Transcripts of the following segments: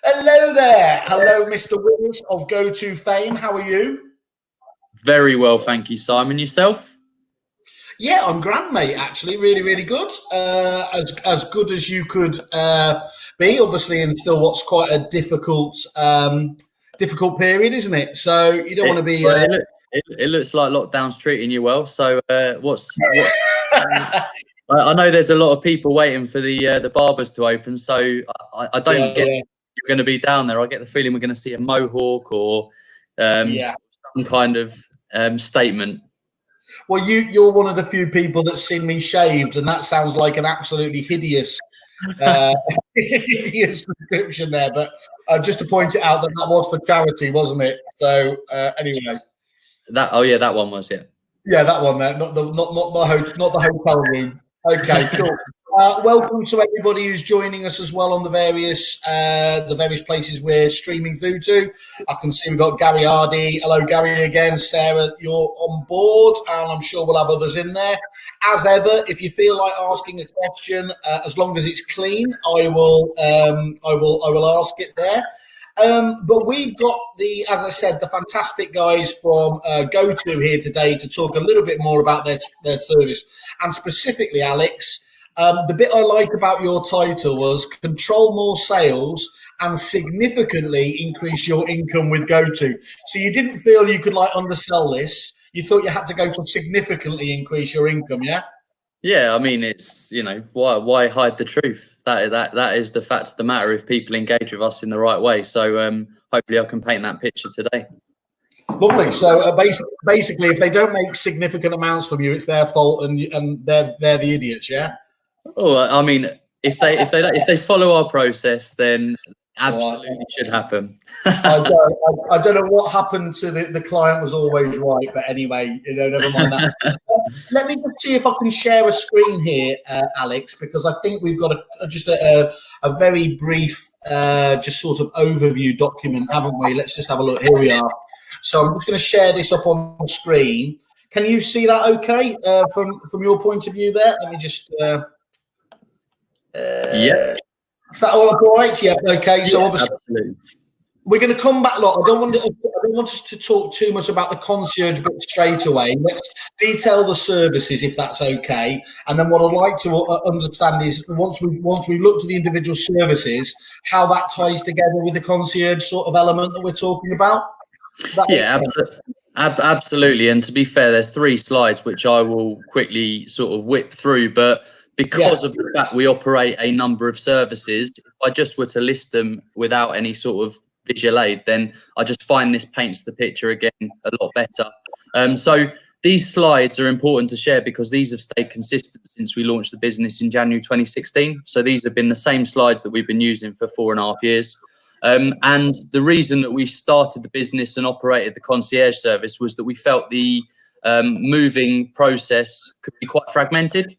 Hello there. Hello, Mr. Willis of GOTO fame. How are you? Very well, thank you, Simon. Yourself? Yeah, I'm grand, mate. Actually, really, really good. As good as you could be. Obviously, in still what's quite a difficult period, isn't it? So you don't want to be. It looks like lockdown's treating you well. So what's I know there's a lot of people waiting for the barbers to open. So I don't get you're going to be down there. I get the feeling we're going to see a mohawk or some kind of statement. Well, you're one of the few people that's seen me shaved, and that sounds like an absolutely hideous hideous description there. But just to point it out that was for charity, wasn't it? So anyway, that one was it. Yeah, that one there, not the hotel room. Okay, cool. Welcome to everybody who's joining us as well on the various places we're streaming through to. I can see we've got Gary Hardy. Hello, Gary again. Sarah, you're on board, and I'm sure we'll have others in there. As ever, if you feel like asking a question, as long as it's clean, I will ask it there. But we've got as I said, the fantastic guys from GOTO here today to talk a little bit more about their service, and specifically, Alex. The bit I like about your title was control more sales and significantly increase your income with GOTO. So you didn't feel you could undersell this. You thought you had to go to significantly increase your income, yeah? Yeah, I mean, it's, why hide the truth? That is the fact of the matter if people engage with us in the right way. So hopefully I can paint that picture today. Lovely. So basically, if they don't make significant amounts from you, it's their fault, and they're the idiots, yeah? Oh, I mean, if they follow our process, then absolutely should happen. I don't know what happened to the client was always right, but anyway, never mind that. Let me just see if I can share a screen here, Alex, because I think we've got just a very brief, just sort of overview document, haven't we? Let's just have a look. Here we are. So I'm just going to share this up on the screen. Can you see that okay from your point of view there? Let me just. Yeah. Is that all right? Yeah. Okay. So obviously, absolutely. We're going to come back. Look, I don't want us to talk too much about the concierge bit straight away. Let's detail the services, if that's okay. And then what I'd like to understand is once we look to the individual services, how that ties together with the concierge sort of element that we're talking about. Absolutely. And to be fair, there's 3 slides which I will quickly sort of whip through, but because of the fact we operate a number of services, if I just were to list them without any sort of visual aid, then I just find this paints the picture again a lot better. So these slides are important to share because these have stayed consistent since we launched the business in January 2016. So these have been the same slides that we've been using for 4.5 years. And the reason that we started the business and operated the concierge service was that we felt the moving process could be quite fragmented.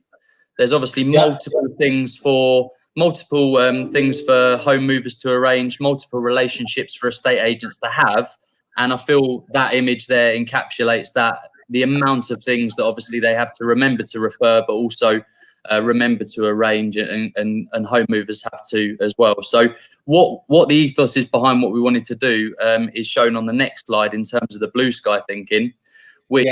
There's obviously multiple things for home movers to arrange, multiple relationships for estate agents to have. And I feel that image there encapsulates the amount of things that obviously they have to remember to refer, but also remember to arrange, and home movers have to as well. So what the ethos is behind what we wanted to do is shown on the next slide in terms of the blue sky thinking, which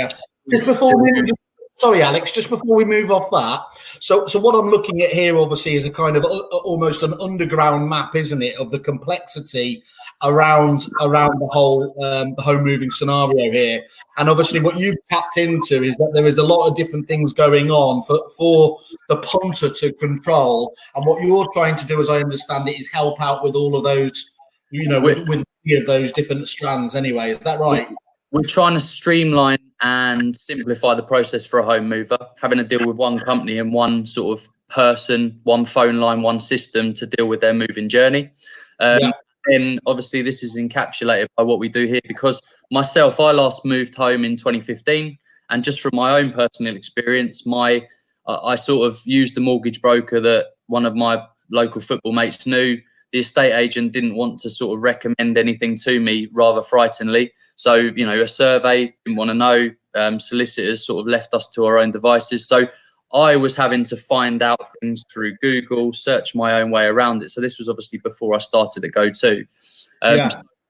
Sorry, Alex, just before we move off that. So what I'm looking at here, obviously, is a kind of almost an underground map, isn't it, of the complexity around the whole home moving scenario here. And obviously what you've tapped into is that there is a lot of different things going on for the punter to control. And what you're trying to do, as I understand it, is help out with all of those, with those different strands anyway. Is that right? We're trying to streamline and simplify the process for a home mover, having to deal with one company and one sort of person, one phone line, one system to deal with their moving journey. And obviously this is encapsulated by what we do here, because myself, I last moved home in 2015, and just from my own personal experience, I sort of used the mortgage broker that one of my local football mates knew. The estate agent didn't want to sort of recommend anything to me, rather frighteningly. So, a survey, didn't want to know. Solicitors sort of left us to our own devices. So I was having to find out things through Google, search my own way around it. So this was obviously before I started at GOTO.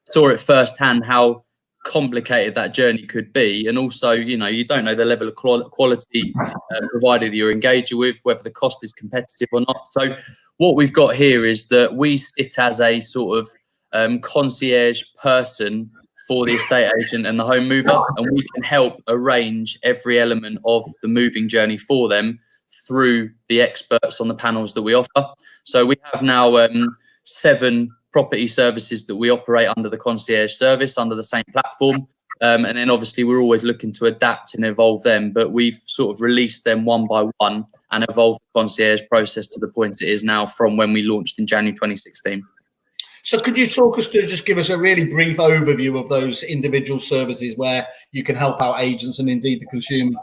Saw it firsthand how complicated that journey could be, and also, you know, you don't know the level of quality provider that you're engaging with, whether the cost is competitive or not. So what we've got here is that we sit as a sort of concierge person for the estate agent and the home mover, and we can help arrange every element of the moving journey for them through the experts on the panels that we offer. So we have now 7 property services that we operate under the concierge service, under the same platform. And then obviously we're always looking to adapt and evolve them, but we've sort of released them one by one and evolved the concierge process to the point it is now from when we launched in January 2016. So could you talk us through, just give us a really brief overview of those individual services where you can help out agents and indeed the consumer?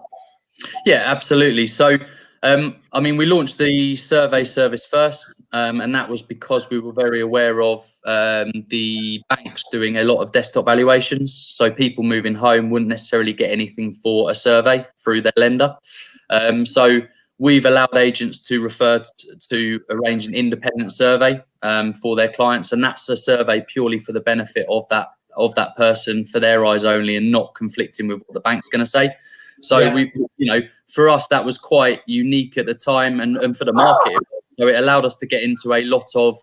Yeah, absolutely. So, I mean, we launched the survey service first, and that was because we were very aware of the banks doing a lot of desktop valuations. So people moving home wouldn't necessarily get anything for a survey through their lender. So we've allowed agents to refer to arrange an independent survey for their clients, and that's a survey purely for the benefit of that person, for their eyes only, and not conflicting with what the bank's going to say. So we, you know, for us that was quite unique at the time, and for the market. So it allowed us to get into a lot of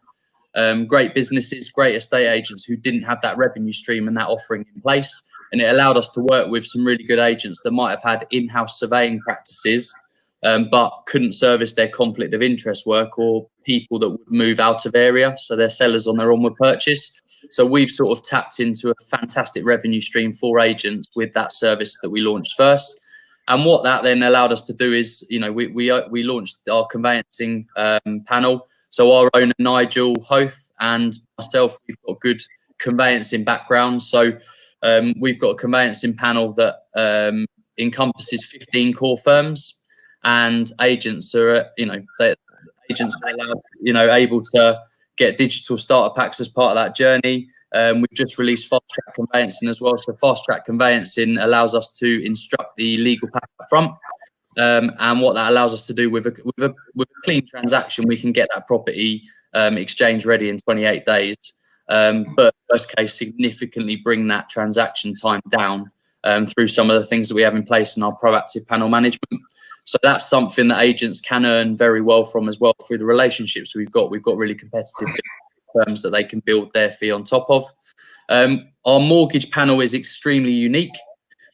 great businesses, great estate agents who didn't have that revenue stream and that offering in place, and it allowed us to work with some really good agents that might have had in-house surveying practices, but couldn't service their conflict of interest work, or people that would move out of area, so they're sellers on their onward purchase. So we've sort of tapped into a fantastic revenue stream for agents with that service that we launched first. And what that then allowed us to do is, you know, we launched our conveyancing panel. So our owner, Nigel Hoth, and myself, we've got good conveyancing background. So we've got a conveyancing panel that encompasses 15 core firms, and agents are, you know, agents are allowed, you know, able to get digital starter packs as part of that journey. We've just released fast track conveyancing as well. So fast track conveyancing allows us to instruct the legal pack up front. And what that allows us to do with a clean transaction, we can get that property exchange ready in 28 days. But worst case, significantly bring that transaction time down through some of the things that we have in place in our proactive panel management. So that's something that agents can earn very well from as well through the relationships we've got. We've got really competitive firms that they can build their fee on top of. Our mortgage panel is extremely unique.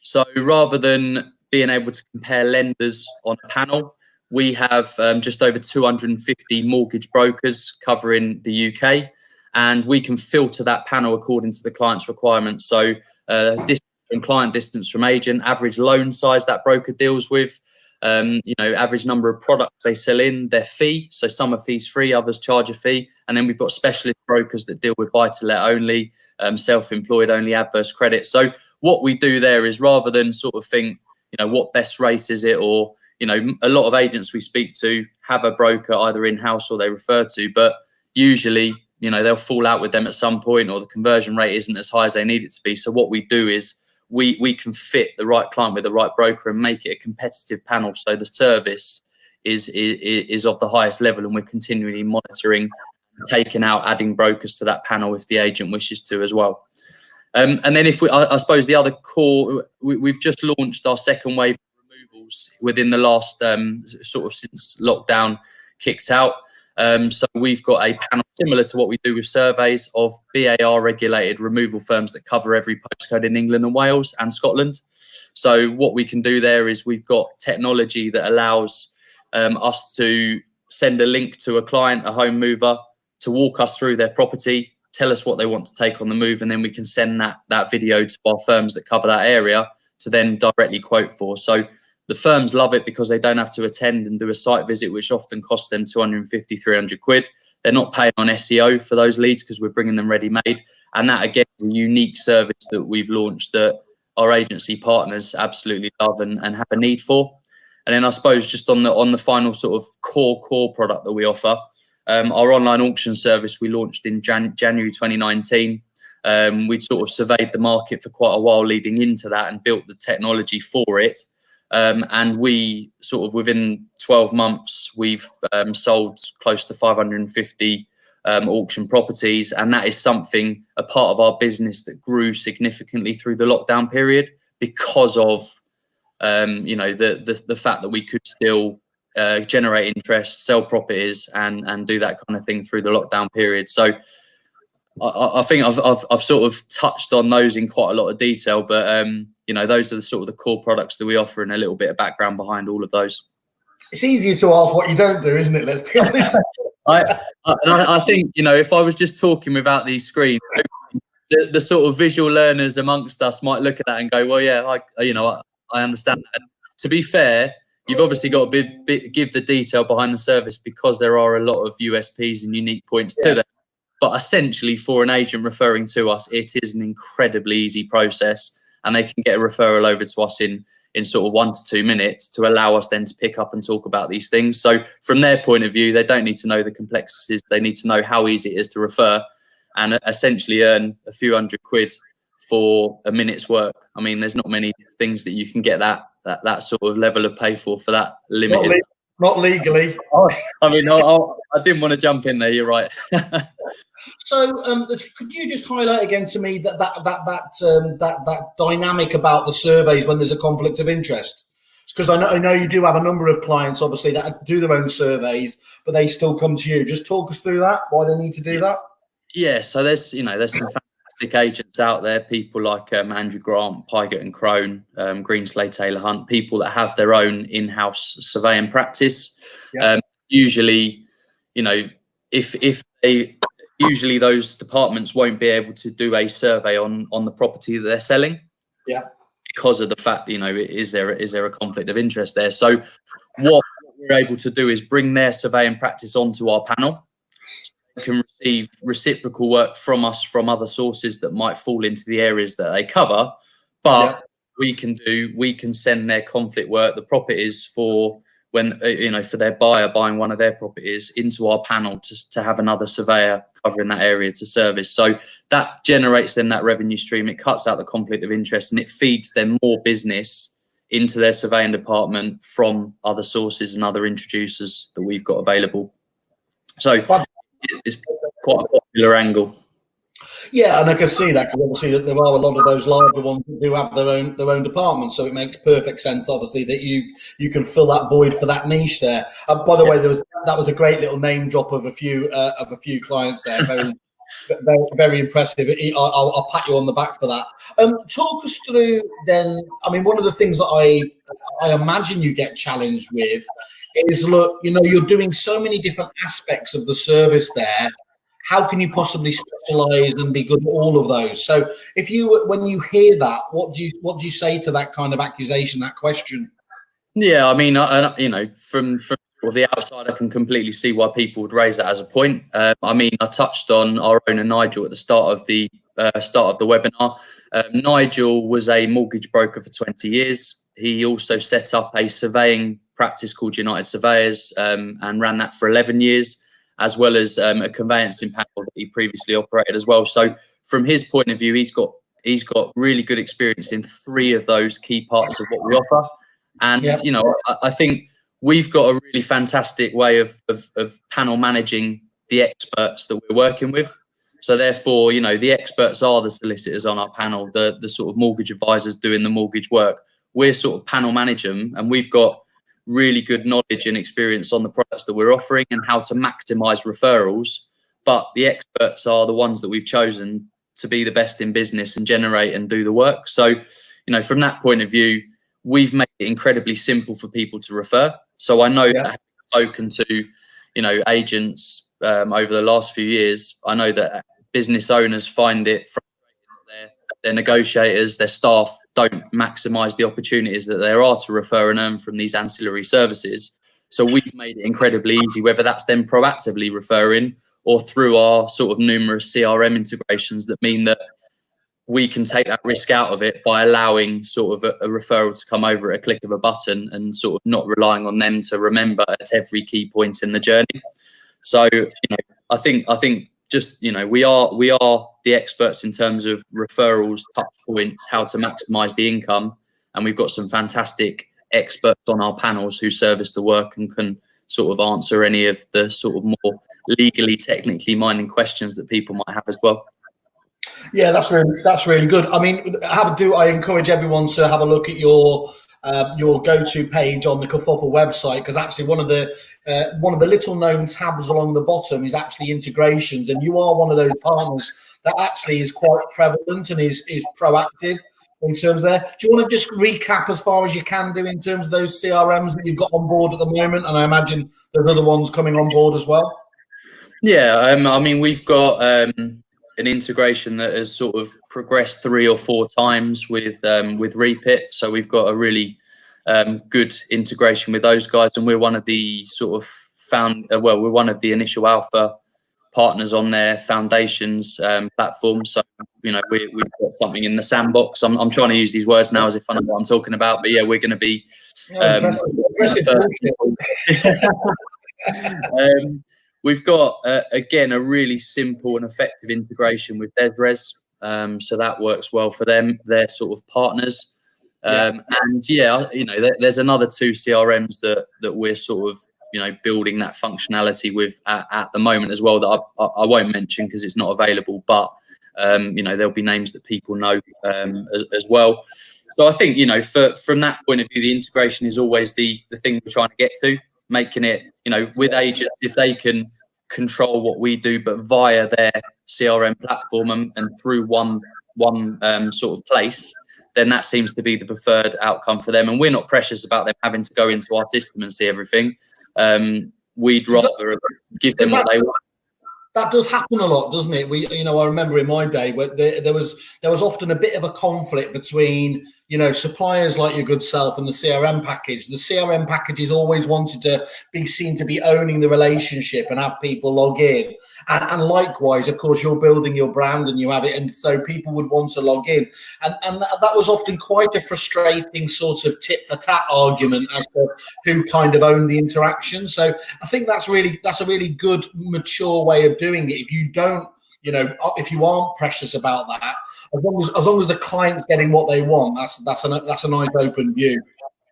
So rather than being able to compare lenders on a panel, we have just over 250 mortgage brokers covering the UK, and we can filter that panel according to the client's requirements. So distance from client, distance from agent, average loan size that broker deals with, you know, average number of products they sell in, their fee. So some are fees free, others charge a fee. And then we've got specialist brokers that deal with buy-to-let only, self-employed only, adverse credit. So what we do there is, rather than sort of think, you know, what best rate is it? Or, you know, a lot of agents we speak to have a broker either in-house or they refer to, but usually, you know, they'll fall out with them at some point, or the conversion rate isn't as high as they need it to be. So what we do is we can fit the right client with the right broker and make it a competitive panel. So the service is of the highest level, and we're continually monitoring, taking out, adding brokers to that panel if the agent wishes to as well. And then if I suppose the other core, we've just launched our second wave of removals within the last sort of since lockdown kicked out. So we've got a panel similar to what we do with surveys of BAR regulated removal firms that cover every postcode in England and Wales and Scotland. So what we can do there is we've got technology that allows us to send a link to a client, a home mover, to walk us through their property, tell us what they want to take on the move, and then we can send that video to our firms that cover that area to then directly quote for. So the firms love it because they don't have to attend and do a site visit, which often costs them 250, 300 quid. They're not paying on SEO for those leads because we're bringing them ready-made. And that, again, is a unique service that we've launched that our agency partners absolutely love and have a need for. And then I suppose just on the final sort of core product that we offer, our online auction service we launched in January 2019. We'd sort of surveyed the market for quite a while leading into that and built the technology for it. And we sort of within 12 months, we've sold close to 550 auction properties. And that is something, a part of our business that grew significantly through the lockdown period because of, the fact that we could still generate interest, sell properties and do that kind of thing through the lockdown period. So I think I've sort of touched on those in quite a lot of detail, but those are the sort of the core products that we offer and a little bit of background behind all of those. It's easier to ask what you don't do, isn't it? Let's be honest. I think, if I was just talking without these screens, the sort of visual learners amongst us might look at that and go, well, yeah, I understand that. To be fair, you've obviously got to give the detail behind the service because there are a lot of USPs and unique points to them. But essentially, for an agent referring to us, it is an incredibly easy process, and they can get a referral over to us in sort of 1 to 2 minutes to allow us then to pick up and talk about these things. So from their point of view, they don't need to know the complexities. They need to know how easy it is to refer and essentially earn a few £100 for a minute's work. I mean, there's not many things that you can get that sort of level of pay for that limited. Not legally. I mean, I didn't want to jump in there. You're right. So, could you just highlight again to me that dynamic about the surveys when there's a conflict of interest? Because I know you do have a number of clients, obviously, that do their own surveys, but they still come to you. Just talk us through that. Why they need to do that? Yeah. So there's some fantastic agents out there. People like Andrew Grant, Pygott and Crone, Greenslade, Taylor Hunt. People that have their own in-house surveying practice. Yeah. Usually, usually those departments won't be able to do a survey on the property that they're selling. Yeah. Because of the fact, is there a conflict of interest there? So what we're able to do is bring their surveying practice onto our panel. So they can receive reciprocal work from us from other sources that might fall into the areas that they cover. But we can send their conflict work, the properties for when, for their buyer buying one of their properties into our panel to have another surveyor covering that area to service. So that generates them that revenue stream. It cuts out the conflict of interest and it feeds them more business into their surveying department from other sources and other introducers that we've got available. So it's quite a popular angle. Yeah, and I can see that because obviously there are a lot of those larger ones who do have their own departments, so it makes perfect sense, obviously, that you can fill that void for that niche there. By the way, that was a great little name drop of a few clients there. Very, very, very impressive. I'll pat you on the back for that. Talk us through then. I mean, one of the things that I imagine you get challenged with is, look, you're doing so many different aspects of the service there. How can you possibly specialize and be good at all of those? So when you hear that, what do you say to that kind of accusation, that question? Yeah, I mean, from the outside, I can completely see why people would raise that as a point. I mean, I touched on our owner Nigel at the start of the webinar. Nigel was a mortgage broker for 20 years. He also set up a surveying practice called United Surveyors and ran that for 11 years. As well as a conveyancing panel that he previously operated as well. So from his point of view, he's got really good experience in 3 of those key parts of what we offer. And, I think we've got a really fantastic way of panel managing the experts that we're working with. So therefore, the experts are the solicitors on our panel, the sort of mortgage advisors doing the mortgage work. We're sort of panel manage them, and we've got really good knowledge and experience on the products that we're offering and how to maximize referrals. But the experts are the ones that we've chosen to be the best in business and generate and do the work. So, from that point of view, we've made it incredibly simple for people to refer. So I know that having spoken to, agents over the last few years, I know that business owners find it frustrating that their negotiators, their staff don't maximise the opportunities that there are to refer and earn from these ancillary services. So we've made it incredibly easy, whether that's them proactively referring or through our sort of numerous CRM integrations that mean that we can take that risk out of it by allowing sort of a referral to come over at a click of a button and sort of not relying on them to remember at every key point in the journey. So, I think just, we are the experts in terms of referrals, touch points, how to maximize the income. And we've got some fantastic experts on our panels who service the work and can sort of answer any of the sort of more legally, technically minded questions that people might have as well. Yeah, that's really good. I mean, I encourage everyone to have a look at your GOTO page on the Kerfuffle website, because actually one of the little known tabs along the bottom is actually integrations, and you are one of those partners that actually is quite prevalent and is proactive in terms of there. Do you want to just recap as far as you can do in terms of those CRMs that you've got on board at the moment? And I imagine there's other ones coming on board as well. Yeah, I mean, we've got an integration that has sort of progressed 3 or 4 times with Repit. So we've got a really good integration with those guys, and we're one of the sort of we're one of the initial alpha partners on their foundations platform. So, you know, we've got something in the sandbox. I'm trying to use these words now as if I know what I'm talking about, but yeah, we're going to be we've got again a really simple and effective integration with Desres, so that works well for them. They're sort of partners, and yeah, you know, there's another 2 CRMs that we're sort of, you know, building that functionality with at the moment as well, that I won't mention because it's not available, but you know, there'll be names that people know as well. So I think, you know, from that point of view, the integration is always the thing we're trying to get to, making it, you know, with agents, if they can control what we do, but via their CRM platform and through one sort of place, then that seems to be the preferred outcome for them. And we're not precious about them having to go into our system and see everything. We'd rather give them what they want. That does happen a lot, doesn't it? I remember in my day where there was often a bit of a conflict between, you know, suppliers like your good self and the CRM package. The CRM packages always wanted to be seen to be owning the relationship and have people log in. And likewise, of course, you're building your brand and you have it, and so people would want to log in. And that was often quite a frustrating sort of tit for tat argument as to who kind of owned the interaction. So I think that's a really good, mature way of doing it. If you don't, you know, if you aren't precious about that, as long as the client's getting what they want, that's a nice open view.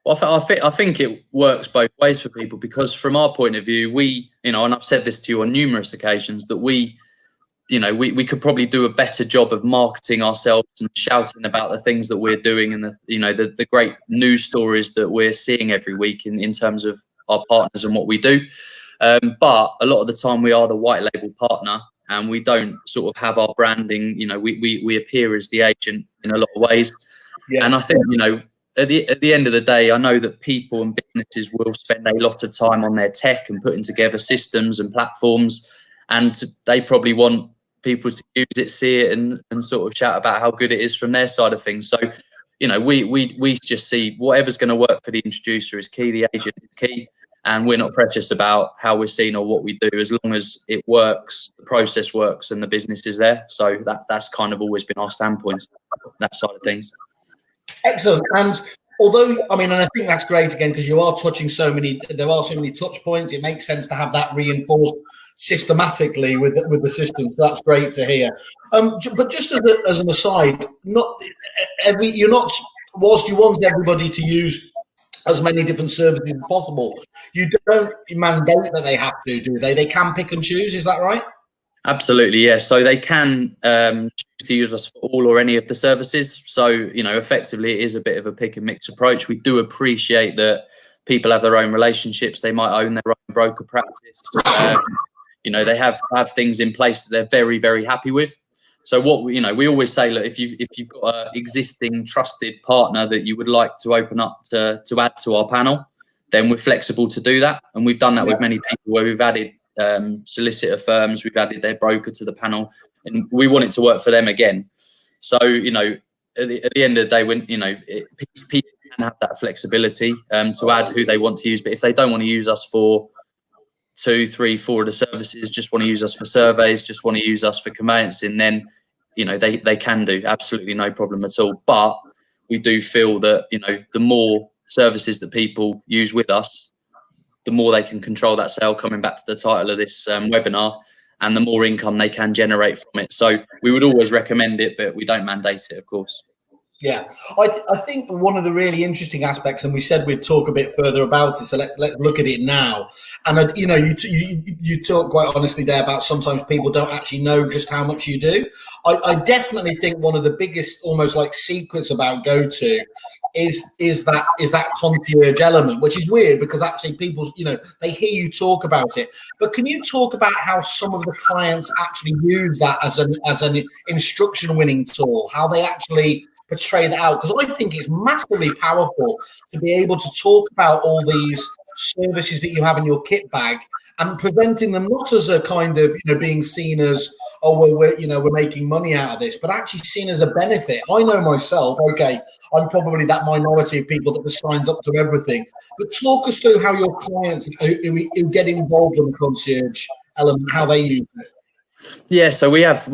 Well, I think it works both ways for people, because from our point of view, we, you know, and I've said this to you on numerous occasions, that we could probably do a better job of marketing ourselves and shouting about the things that we're doing and the great news stories that we're seeing every week in terms of our partners and what we do. But a lot of the time we are the white label partner, and we don't sort of have our branding. You know, we appear as the agent in a lot of ways. Yeah. And I think, you know, at the end of the day, I know that people and businesses will spend a lot of time on their tech and putting together systems and platforms, and they probably want people to use it, see it, and sort of shout about how good it is from their side of things. So, you know, we just see whatever's going to work for the introducer is key, the agent is key, and we're not precious about how we're seen or what we do, as long as it works, the process works, and the business is there. So that's kind of always been our standpoint, that side of things. Excellent. And although, I mean, and I think that's great again, because there are so many touch points. It makes sense to have that reinforced systematically with the system. So that's great to hear. But just as an aside, whilst you want everybody to use as many different services as possible, you don't mandate that they have to, do they? They can pick and choose. Is that right? Absolutely, yeah. So they can choose to use us for all or any of the services. So, you know, effectively, it is a bit of a pick and mix approach. We do appreciate that people have their own relationships. They might own their own broker practice. You know, they have things in place that they're very, very happy with. So we always say, look, if you've got an existing trusted partner that you would like to open up to add to our panel, then we're flexible to do that. And we've done that with many people, where we've added solicitor firms, we've added their broker to the panel, and we want it to work for them again. So, you know, at the end of the day, when, you know, people can have that flexibility to add who they want to use. But if they don't want to use us for 2, 3, 4 of the services, just want to use us for surveys, just want to use us for conveyancing, then, you know, they can do, absolutely no problem at all. But we do feel that, you know, the more services that people use with us, the more they can control that sale, coming back to the title of this webinar, and the more income they can generate from it. So we would always recommend it, but we don't mandate it, of course. Yeah, I think one of the really interesting aspects, and we said we'd talk a bit further about it, so let's look at it now. And you know, you talk quite honestly there about sometimes people don't actually know just how much you do. I definitely think one of the biggest, almost like secrets about GoTo is that concierge element, which is weird because actually people, you know, they hear you talk about it. But can you talk about how some of the clients actually use that as an instruction winning tool, how they actually portray that out? Because I think it's massively powerful to be able to talk about all these services that you have in your kit bag and presenting them not as a kind of, you know, being seen as, oh, well, we're making money out of this, but actually seen as a benefit. I know myself, okay, I'm probably that minority of people that just signs up to everything. But talk us through how your clients who get involved in the concierge element, how they use it. Yeah, so we have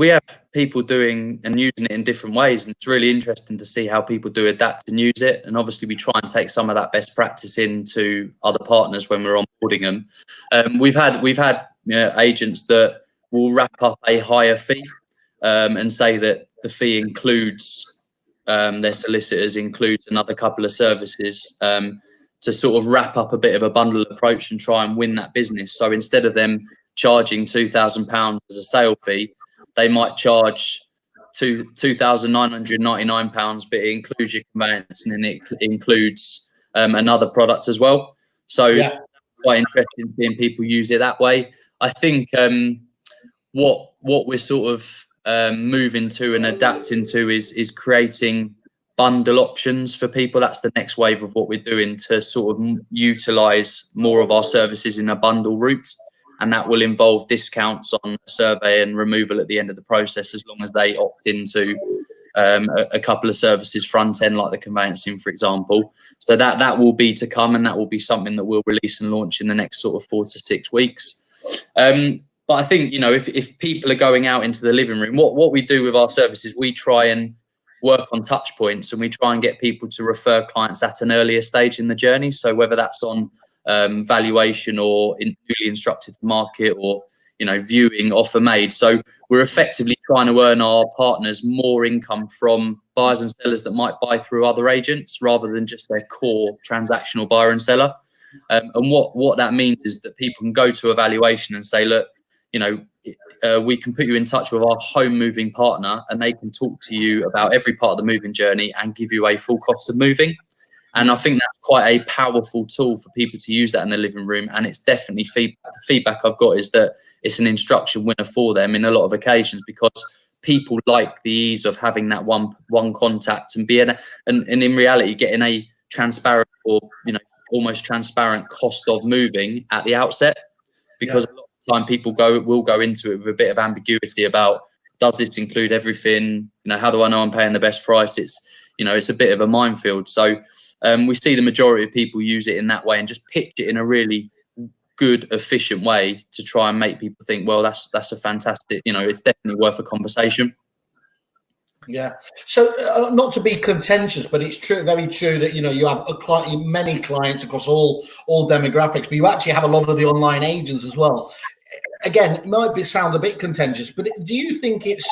people doing and using it in different ways, and it's really interesting to see how people do adapt and use it. And obviously, we try and take some of that best practice into other partners when we're onboarding them. We've had agents that will wrap up a higher fee and say that the fee includes their solicitors, includes another couple of services to sort of wrap up a bit of a bundle approach and try and win that business. So instead of them charging £2,000 as a sale fee, they might charge £2,999, but it includes your conveyance and then it includes another product as well. So Yeah. quite interesting seeing people use it that way. I think what we're sort of moving to and adapting to is creating bundle options for people. That's the next wave of what we're doing to sort of utilize more of our services in a bundle route. And that will involve discounts on survey and removal at the end of the process, as long as they opt into a couple of services front end, like the conveyancing, for example. So that will be to come, and that will be something that we'll release and launch in the next sort of 4 to 6 weeks. But I think, you know, if people are going out into the living room, what we do with our services, we try and work on touch points, and we try and get people to refer clients at an earlier stage in the journey. So whether that's on valuation or newly instructed to market, or, you know, viewing, offer made. So we're effectively trying to earn our partners more income from buyers and sellers that might buy through other agents rather than just their core transactional buyer and seller. And what that means is that people can go to a valuation and say, look, you know, we can put you in touch with our home moving partner, and they can talk to you about every part of the moving journey and give you a full cost of moving. And I think that's quite a powerful tool for people to use that in the living room. And it's definitely feedback I've got is that it's an instruction winner for them in a lot of occasions, because people like the ease of having that one contact and being and in reality getting a transparent, or, you know, almost transparent cost of moving at the outset, because a lot of the time people will go into it with a bit of ambiguity about, does this include everything? You know, how do I know I'm paying the best price? It's a bit of a minefield. So we see the majority of people use it in that way and just pitch it in a really good, efficient way to try and make people think, well, that's a fantastic, you know, it's definitely worth a conversation. Yeah. So not to be contentious, but it's true, very true that, you know, you have many clients across all demographics, but you actually have a lot of the online agents as well. Again, it might sound a bit contentious, but do you think is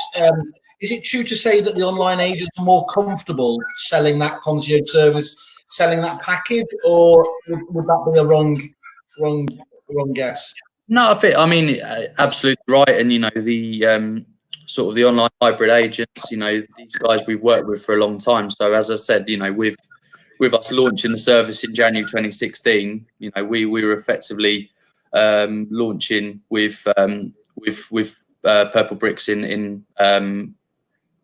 it true to say that the online agents are more comfortable selling that concierge service, selling that package, or would that be a wrong guess? No, I mean, absolutely right. And, you know, the sort of the online hybrid agents, you know, these guys we've worked with for a long time. So as I said, you know, with us launching the service in January 2016, you know, we were effectively launching with Purple Bricks in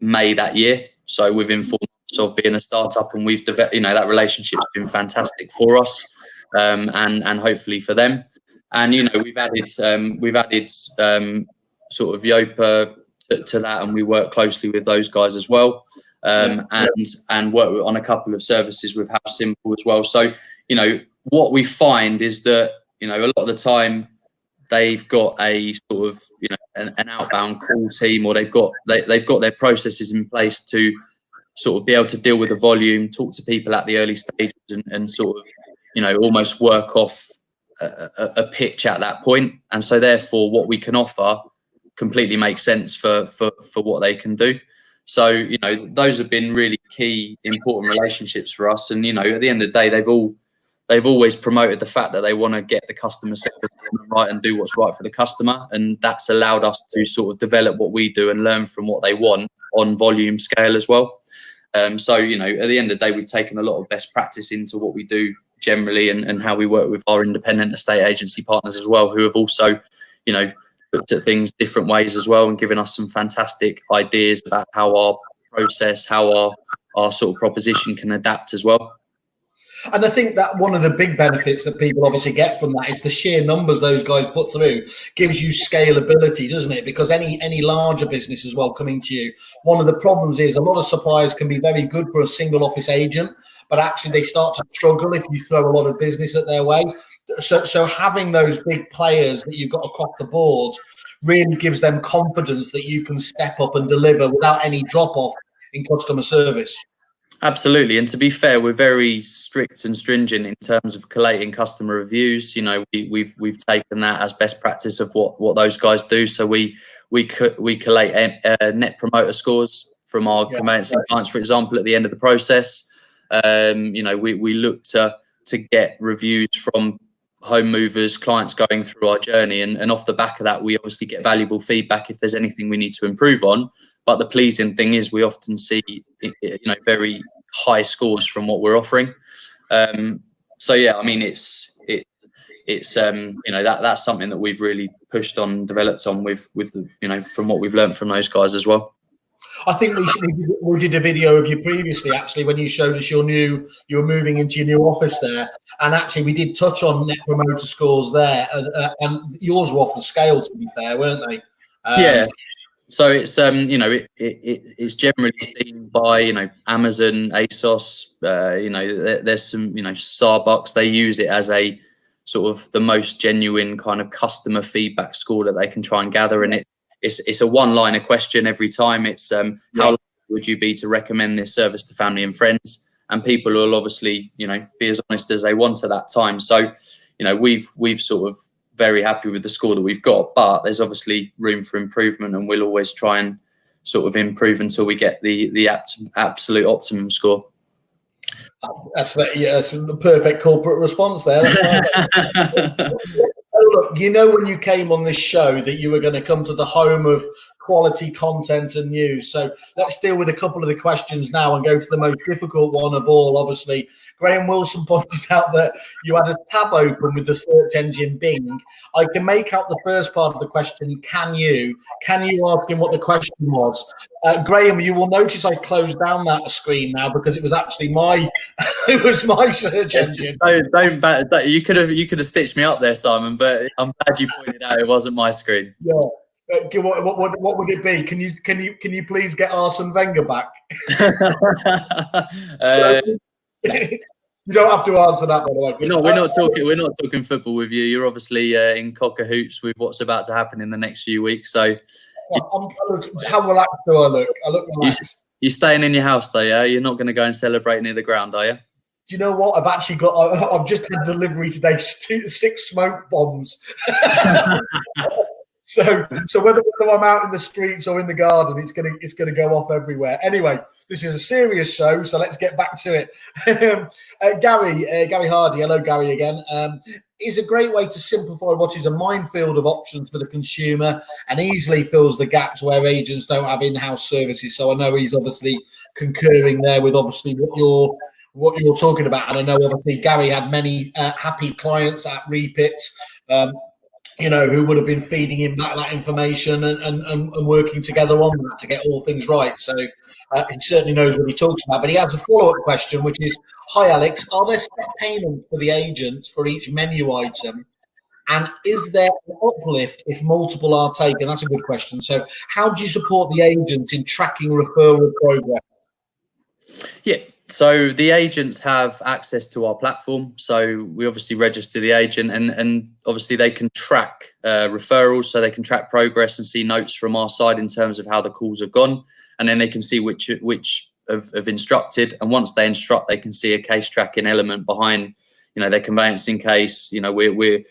May that year. So within 4 months of being a startup, and we've developed, you know, that relationship's been fantastic for us, and hopefully for them. And, you know, we've added sort of Yopa to that, and we work closely with those guys as well, and work on a couple of services with House Simple as well. So, you know, what we find is that, you know, a lot of the time they've got a sort of, you know, an outbound call team, or they've got their processes in place to sort of be able to deal with the volume, talk to people at the early stages, and sort of, you know, almost work off a pitch at that point. And so therefore what we can offer completely makes sense for what they can do. So, you know, those have been really key, important relationships for us. And, you know, at the end of the day, they've always promoted the fact that they want to get the customer service right and do what's right for the customer. And that's allowed us to sort of develop what we do and learn from what they want on volume scale as well. So, you know, at the end of the day, we've taken a lot of best practice into what we do generally and how we work with our independent estate agency partners as well, who have also, you know, looked at things different ways as well and given us some fantastic ideas about how our process, how our sort of proposition can adapt as well. And I think that one of the big benefits that people obviously get from that is the sheer numbers those guys put through gives you scalability, doesn't it? Because any larger business as well coming to you, one of the problems is a lot of suppliers can be very good for a single office agent, but actually they start to struggle if you throw a lot of business at their way. So having those big players that you've got across the board really gives them confidence that you can step up and deliver without any drop off in customer service. Absolutely. And to be fair, we're very strict and stringent in terms of collating customer reviews. You know, we've taken that as best practice of what those guys do. So we collate net promoter scores from our conveyancing clients, for example, at the end of the process. You know, we look to get reviews from home movers, clients going through our journey, and off the back of that, we obviously get valuable feedback if there's anything we need to improve on. But the pleasing thing is we often see, you know, very high scores from what we're offering. So yeah, I mean, it's you know, that's something that we've really pushed on and developed on with the, you know, from what we've learned from those guys as well. I think we did a video of you previously, actually, when you showed us you were moving into your new office there, and actually we did touch on net promoter scores there, and yours were off the scale, to be fair, weren't they? Yeah. So it's you know, it's generally seen by, you know, Amazon, ASOS, you know, there's some, you know, Starbucks, they use it as a sort of the most genuine kind of customer feedback score that they can try and gather, and it's a one-liner question every time. It's how likely would you be to recommend this service to family and friends? And people will obviously, you know, be as honest as they want at that time. So, you know, we've sort of very happy with the score that we've got, but there's obviously room for improvement, and we'll always try and sort of improve until we get the absolute optimum score. That's the perfect corporate response there. That's look, you know, when you came on this show that you were going to come to the home of quality content and news. So let's deal with a couple of the questions now and go to the most difficult one of all. Obviously, Graham Wilson pointed out that you had a tab open with the search engine Bing. I can make out the first part of the question. Can you ask him what the question was? Graham, you will notice I closed down that screen now because it was actually my search engine. Don't you could have stitched me up there, Simon, but I'm glad you pointed out it wasn't my screen. Yeah. What would it be? Can you please get Arsene Wenger back? You don't have to answer that, by the way. We're not talking football with you. You're obviously in cock-a-hoots with what's about to happen in the next few weeks. So, how relaxed do I look? I look relaxed. You're staying in your house though, yeah? You're not going to go and celebrate near the ground, are you? Do you know what? I've just had delivery today. 6 smoke bombs. So whether I'm out in the streets or in the garden, it's gonna go off everywhere. Anyway, this is a serious show, so let's get back to it. Gary Hardy, hello Gary again, is a great way to simplify what is a minefield of options for the consumer and easily fills the gaps where agents don't have in-house services. So I know he's obviously concurring there with obviously what you're talking about, and I know obviously Gary had many happy clients at Repits. You know, who would have been feeding him that information and working together on that to get all things right. So he certainly knows what he talks about. But he has a follow-up question, which is, hi, Alex, are there set payments for the agents for each menu item? And is there an uplift if multiple are taken? That's a good question. So how do you support the agents in tracking referral progress? Yeah. So the agents have access to our platform. So we obviously register the agent and obviously they can track referrals. So they can track progress and see notes from our side in terms of how the calls have gone. And then they can see which have instructed. And once they instruct, they can see a case tracking element behind, you know, their conveyancing case. You know, we're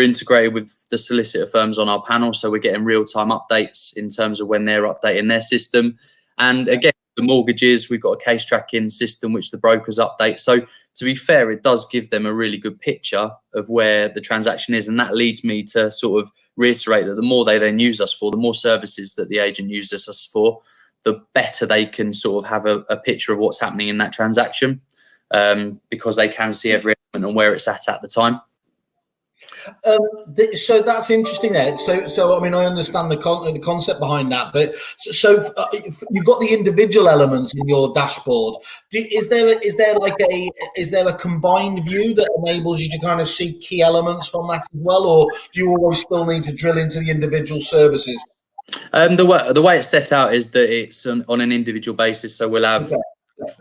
integrated with the solicitor firms on our panel. So we're getting real-time updates in terms of when they're updating their system. And again, the mortgages, we've got a case tracking system which the brokers update. So to be fair, it does give them a really good picture of where the transaction is. And that leads me to sort of reiterate that the more they then use us for, the more services that the agent uses us for, the better they can sort of have a picture of what's happening in that transaction, because they can see every element and where it's at the time. So that's interesting there. So I mean, I understand the concept behind that, but you've got the individual elements in your dashboard. Is there a combined view that enables you to kind of see key elements from that as well, or do you always still need to drill into the individual services? The way it's set out is that it's on an individual basis. So we'll have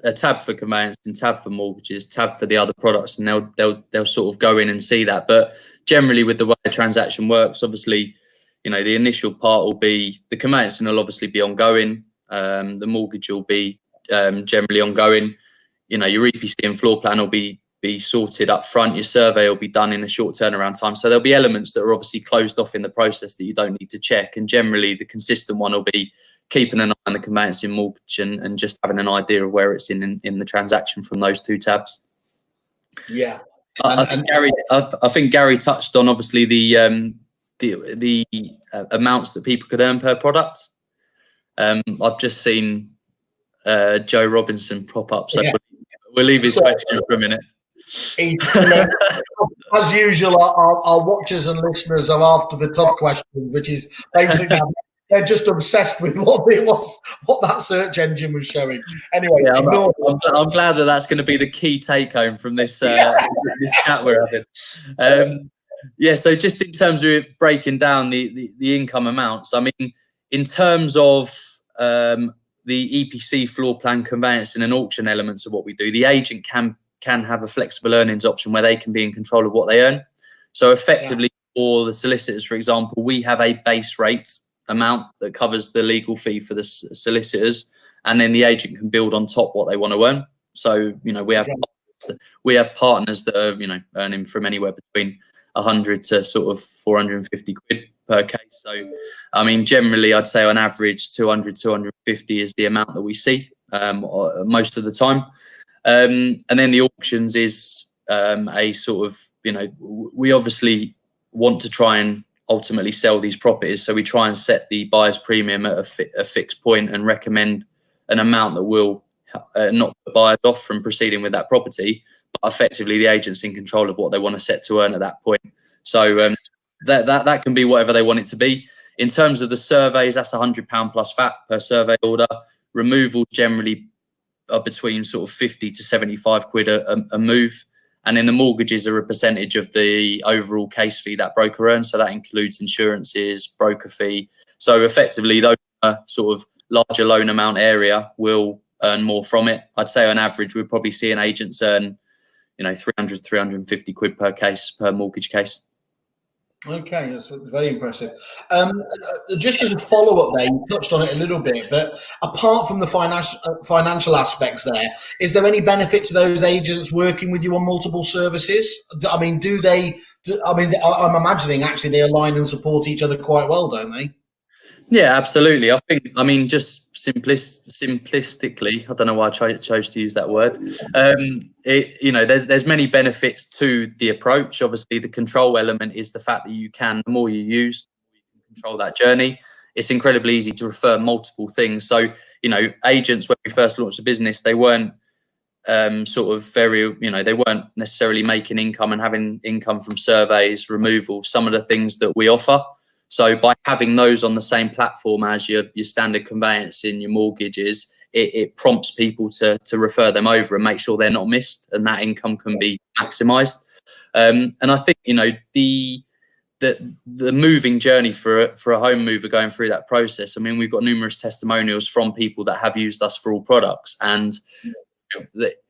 a tab for conveyancing, tab for mortgages, tab for the other products, and they'll sort of go in and see that. But generally, with the way a transaction works, obviously, you know, the initial part will be the conveyancing will obviously be ongoing. The mortgage will be generally ongoing. You know, your EPC and floor plan will be sorted up front. Your survey will be done in a short turnaround time. So there'll be elements that are obviously closed off in the process that you don't need to check. And generally, the consistent one will be keeping an eye on the conveyancing, mortgage, and just having an idea of where it's in the transaction from those two tabs. Yeah. I think Gary touched on obviously the amounts that people could earn per product. I've just seen Joe Robinson pop up, so we'll leave his question for a minute. As usual, our watchers and listeners are after the tough question, which is basically they're just obsessed with what that search engine was showing. Anyway, yeah, I'm glad that that's going to be the key take home from this this chat we're having. So just in terms of breaking down the income amounts, I mean, in terms of the EPC, floor plan, conveyancing and auction elements of what we do, the agent can have a flexible earnings option where they can be in control of what they earn. So effectively, for the solicitors, for example, we have a base rate amount that covers the legal fee for the solicitors, and then the agent can build on top what they want to earn. So, you know, we have partners that are, you know, earning from anywhere between 100 to sort of 450 quid per case. So, I mean, generally, I'd say on average, 200, 250 is the amount that we see most of the time. And then the auctions is a sort of, you know, we obviously want to try and ultimately sell these properties. So we try and set the buyer's premium at a fixed point and recommend an amount that will not put buyers off from proceeding with that property, but effectively the agent's in control of what they want to set to earn at that point. So that can be whatever they want it to be. In terms of the surveys, that's £100 plus VAT per survey order. Removals generally are between sort of 50 to 75 quid a move. And then the mortgages are a percentage of the overall case fee that broker earns. So that includes insurances, broker fee. So effectively, those sort of larger loan amount area will earn more from it. I'd say on average, we'd probably see an agent earn, you know, 300, 350 quid per case, per mortgage case. Okay, that's very impressive. Just as a follow-up there, you touched on it a little bit, but apart from the financial aspects there, is there any benefit to those agents working with you on multiple services? I mean, I'm imagining actually they align and support each other quite well, don't they? Yeah, absolutely. I mean, just simplistically, I don't know why I chose to use that word. You know, there's many benefits to the approach. Obviously, the control element is the fact that the more you use, you can control that journey. It's incredibly easy to refer multiple things. So, you know, agents, when we first launched the business, they weren't they weren't necessarily making income and having income from surveys, removal, some of the things that we offer. So by having those on the same platform as your standard conveyancing, your mortgages, it prompts people to refer them over and make sure they're not missed and that income can be maximised. And I think, you know, the moving journey for a home mover going through that process. I mean, we've got numerous testimonials from people that have used us for all products, and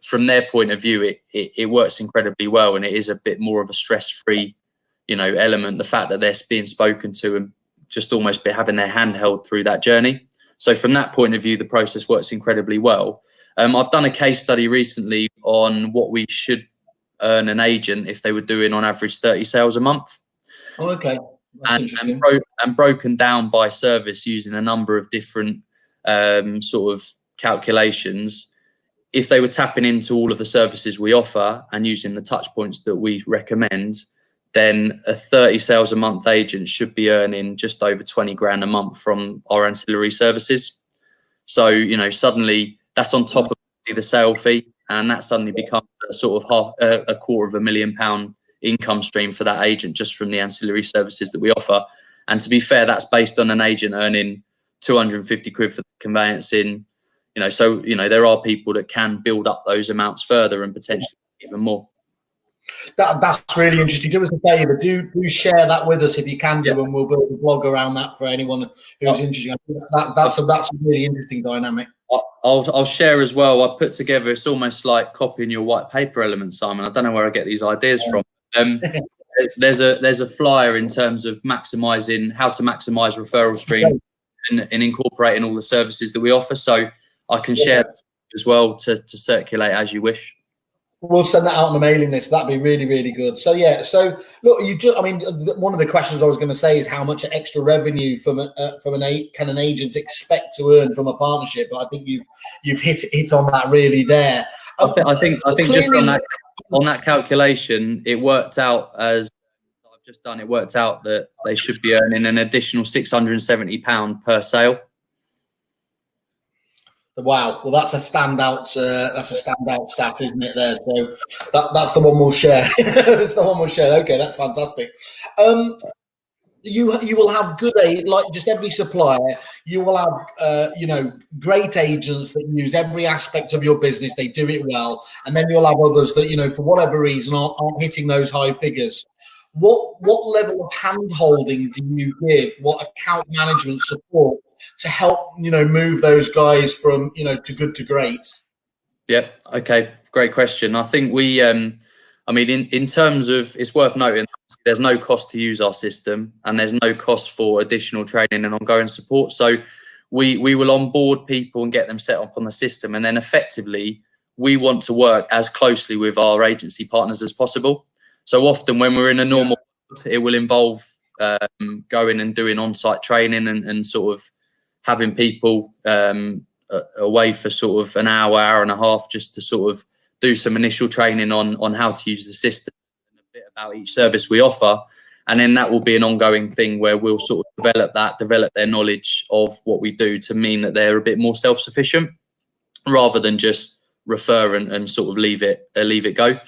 from their point of view, it works incredibly well, and it is a bit more of a stress-free, you know, element, the fact that they're being spoken to and just almost having their hand held through that journey. So from that point of view, the process works incredibly well. I've done a case study recently on what we should earn an agent if they were doing on average 30 sales a month. Oh, okay. That's interesting. And broken down by service using a number of different sort of calculations, if they were tapping into all of the services we offer and using the touch points that we recommend, then a 30 sales a month agent should be earning just over 20 grand a month from our ancillary services. So, you know, suddenly that's on top of the sale fee, and that suddenly becomes a sort of £250,000 income stream for that agent just from the ancillary services that we offer. And to be fair, that's based on an agent earning 250 quid for the conveyancing, you know, so, you know, there are people that can build up those amounts further and potentially even more. That's really interesting. Do us a favour, do share that with us if you can do, and we'll build a blog around that for anyone who's interested. That's a really interesting dynamic. I'll share as well. I've put together, it's almost like copying your white paper element, Simon. I don't know where I get these ideas from. There's a flyer in terms of maximising, how to maximise referral stream and incorporating all the services that we offer. So I can share as well to circulate as you wish. We'll send that out on a mailing list. That'd be really, really good. So yeah. So look, I mean, one of the questions I was going to say is how much extra revenue can an agent expect to earn from a partnership? But I think you've hit on that really there. I think just on that calculation, it worked out as I've just done. It worked out that they should be earning an additional £670 per sale. Wow, well, that's a standout. That's a standout stat, isn't it? There, so that's the one we'll share. That's the one we'll share. Okay, that's fantastic. You will have good like just every supplier. You will have great agents that use every aspect of your business. They do it well, and then you'll have others that for whatever reason aren't hitting those high figures. What level of hand holding do you give? What account management support to help move those guys from to good to great? Yeah, okay, great question. I think we I mean, in terms of, it's worth noting there's no cost to use our system, and there's no cost for additional training and ongoing support. So we will onboard people and get them set up on the system, and then effectively we want to work as closely with our agency partners as possible. So often when we're in a normal, it will involve going and doing on-site training and sort of having people away for sort of an hour and a half just to sort of do some initial training on how to use the system and a bit about each service we offer. And then that will be an ongoing thing where we'll sort of develop their knowledge of what we do to mean that they're a bit more self-sufficient rather than just refer and sort of leave it go,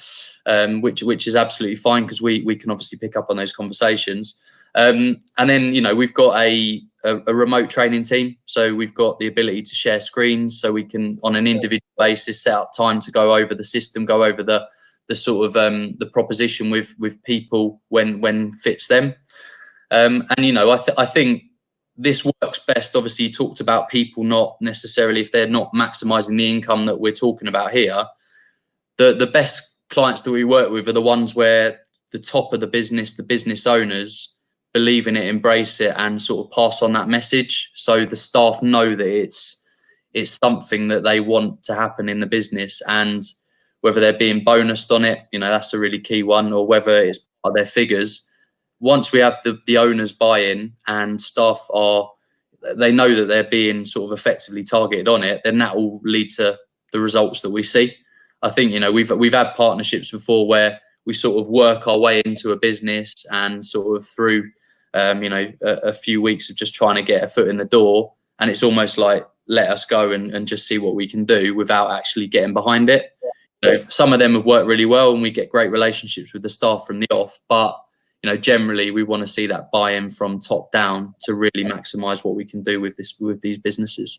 which is absolutely fine because we can obviously pick up on those conversations. And then, we've got a remote training team. So we've got the ability to share screens so we can, on an individual basis, set up time to go over the system, go over the sort of the proposition with people when fits them. I think this works best. Obviously, you talked about people not necessarily, if they're not maximising the income that we're talking about here, the best clients that we work with are the ones where the top of the business owners believe in it, embrace it, and sort of pass on that message. So the staff know that it's something that they want to happen in the business, and whether they're being bonused on it, that's a really key one, or whether it's part of their figures. Once we have the owners buy-in and staff they know that they're being sort of effectively targeted on it, then that will lead to the results that we see. I think, we've had partnerships before where we sort of work our way into a business and sort of through, a few weeks of just trying to get a foot in the door. And it's almost like, let us go and just see what we can do without actually getting behind it. Some of them have worked really well and we get great relationships with the staff from the off, but generally we want to see that buy-in from top down to really maximise what we can do with these businesses.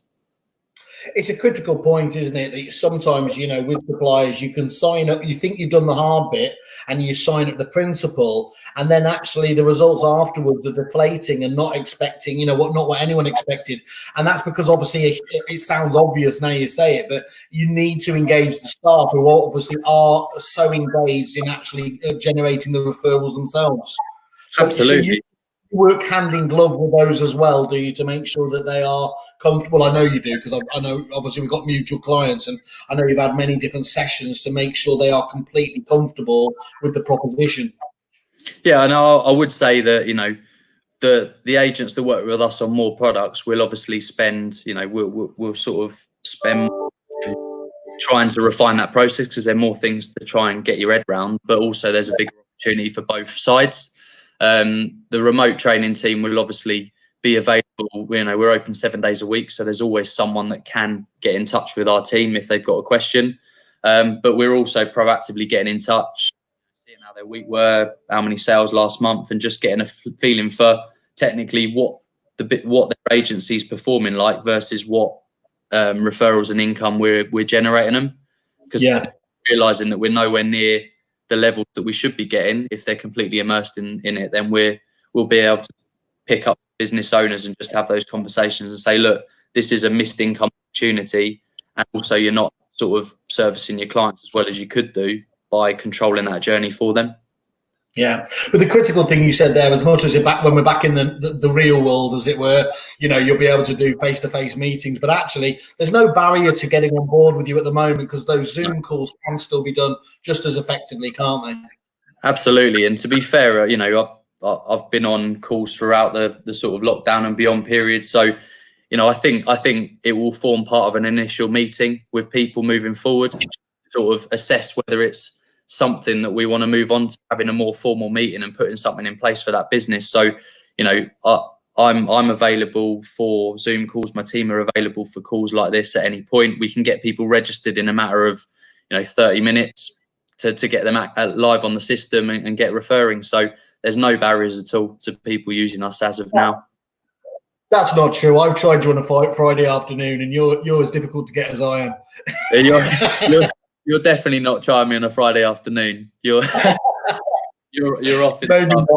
It's a critical point, isn't it? That sometimes, with suppliers, you can sign up, you think you've done the hard bit and you sign up the principal, and then actually the results afterwards are deflating and not expecting, not what anyone expected. And that's because obviously it sounds obvious now you say it, but you need to engage the staff who obviously are so engaged in actually generating the referrals themselves. Absolutely. So you work hand in glove with those as well, do you, to make sure that they are comfortable? I know you do, because I know obviously we've got mutual clients, and I know you've had many different sessions to make sure they are completely comfortable with the proposition. Yeah, and I would say that the agents that work with us on more products will obviously spend, we'll sort of spend trying to refine that process because there are more things to try and get your head around, but also there's a big opportunity for both sides. The remote training team will obviously be available. We're open 7 days a week, so there's always someone that can get in touch with our team if they've got a question. But we're also proactively getting in touch, seeing how their week were, how many sales last month, and just getting a feeling for technically what their agency's performing like versus what referrals and income we're generating them. Because realizing that we're nowhere near the level that we should be getting, if they're completely immersed in it, then we'll be able to pick up business owners and just have those conversations and say, look, this is a missed income opportunity, and also you're not sort of servicing your clients as well as you could do by controlling that journey for them. Yeah, but the critical thing you said there, as much as when we're back in the real world, as it were, you'll be able to do face-to-face meetings, but actually there's no barrier to getting on board with you at the moment because those Zoom calls can still be done just as effectively, can't they? Absolutely. And to be fair, I've been on calls throughout the sort of lockdown and beyond period. So, I think it will form part of an initial meeting with people moving forward, sort of assess whether it's something that we want to move on to having a more formal meeting and putting something in place for that business. So, I'm available for Zoom calls. My team are available for calls like this at any point. We can get people registered in a matter of, 30 minutes to get them live on the system and get referring. So there's no barriers at all to people using us as of now. That's not true. I've tried you on a Friday afternoon, and you're as difficult to get as I am. You're definitely not trying me on a Friday afternoon. You're off. Maybe not.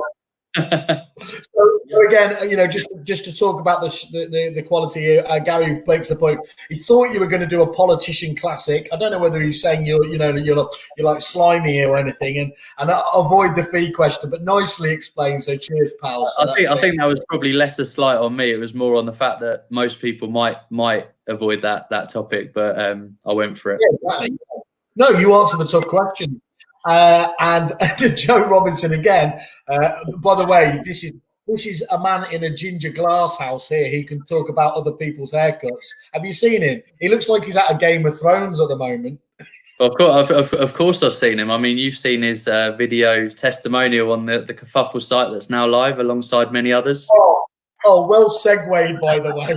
So again, just to talk about the quality here, Gary makes the point. He thought you were going to do a politician classic. I don't know whether he's saying you're like slimy or anything, and avoid the fee question, but nicely explained. So cheers, pal. So I think that was probably less a slight on me. It was more on the fact that most people might avoid that topic, but I went for it. Yeah, exactly. No, you answered the tough question. And Joe Robinson again. By the way, this is a man in a ginger glass house here. He can talk about other people's haircuts. Have you seen him? He looks like he's at a Game of Thrones at the moment. Of course, I've seen him. I mean, you've seen his video testimonial on the Kerfuffle site that's now live alongside many others. Oh, well segued, by the way.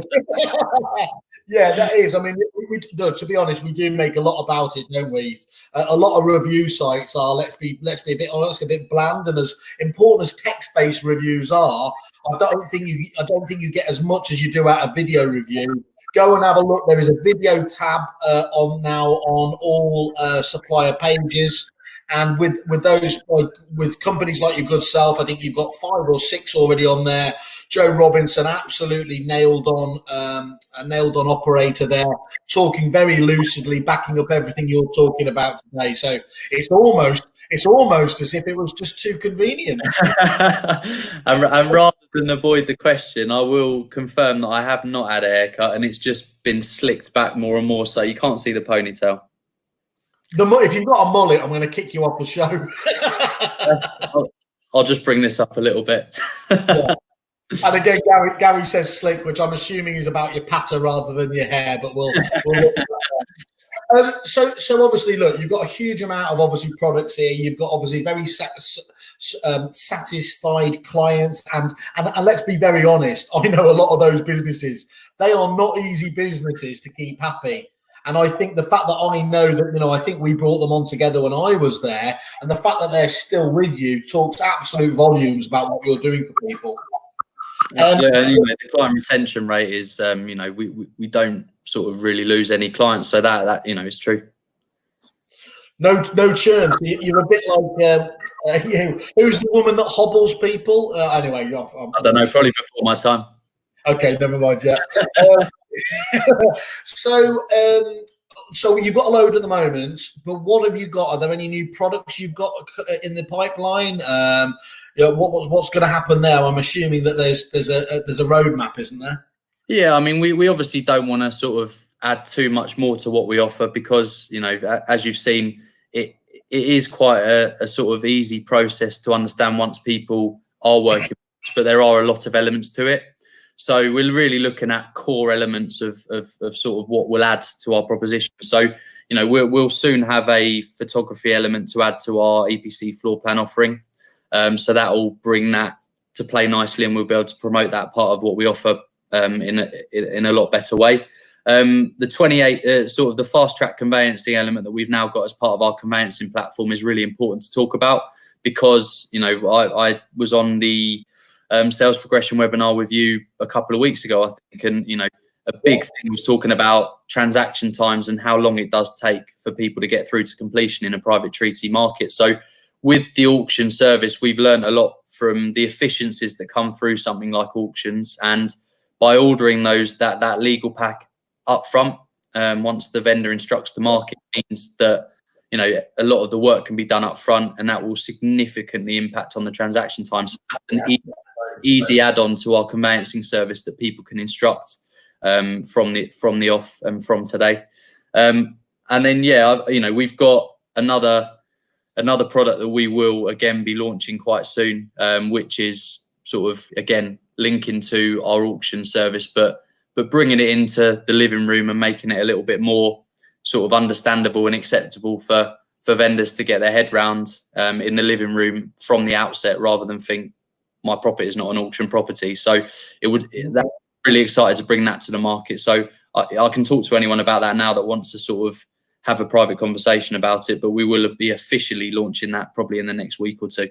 Yeah, that is. I mean, to be honest, we do make a lot about it, don't we? A lot of review sites are, let's be a bit honest, a bit bland, and as important as text-based reviews are, I don't think you get as much as you do out of video review. Go and have a look. There is a video tab on all supplier pages. And with those, with companies like Your Good Self, I think you've got 5 or 6 already on there. Joe Robinson, absolutely nailed on operator there, talking very lucidly, backing up everything you're talking about today. So it's almost as if it was just too convenient. and rather than avoid the question, I will confirm that I have not had a haircut, and it's just been slicked back more and more, so you can't see the ponytail. If you've got a mullet, I'm going to kick you off the show. I'll just bring this up a little bit. Yeah. And again, Gary says slick, which I'm assuming is about your patter rather than your hair, but we'll so obviously, look, you've got a huge amount of obviously products here. You've got obviously very satisfied clients, and let's be very honest. I know a lot of those businesses. They are not easy businesses to keep happy. And I think the fact that I know that, I think we brought them on together when I was there, and the fact that they're still with you talks absolute volumes about what you're doing for people. The client retention rate is, we don't sort of really lose any clients, so that is true. No churn. You're a bit like who's the woman that hobbles people? Anyway, I don't know. Probably before my time. Okay, never mind. Yeah. So you've got a load at the moment, but what have you got? Are there any new products you've got in the pipeline? What's going to happen there? I'm assuming that there's a roadmap, isn't there? Yeah, I mean, we obviously don't want to sort of add too much more to what we offer because, as you've seen, it is quite a sort of easy process to understand once people are working with us. but there are a lot of elements to it. So we're really looking at core elements of sort of what will add to our proposition. So, we'll soon have a photography element to add to our EPC floor plan offering. So that will bring that to play nicely, and we'll be able to promote that part of what we offer in a lot better way. The 28 sort of the fast track conveyancing element that we've now got as part of our conveyancing platform is really important to talk about, because I was on the sales progression webinar with you a couple of weeks ago, I think, and a big thing was talking about transaction times and how long it does take for people to get through to completion in a private treaty market. So with the auction service, we've learned a lot from the efficiencies that come through something like auctions, and by ordering that legal pack up front, once the vendor instructs the market, means that a lot of the work can be done up front, and that will significantly impact on the transaction time. So that's an easy add-on to our conveyancing service that people can instruct from the off and from today. And then we've got another product that we will again be launching quite soon, which is sort of again linking to our auction service, but bringing it into the living room and making it a little bit more sort of understandable and acceptable for vendors to get their head round in the living room from the outset, rather than think my property is not an auction property. So that's really excited to bring that to the market. So I can talk to anyone about that now that wants to sort of have a private conversation about it, but we will be officially launching that probably in the next week or two.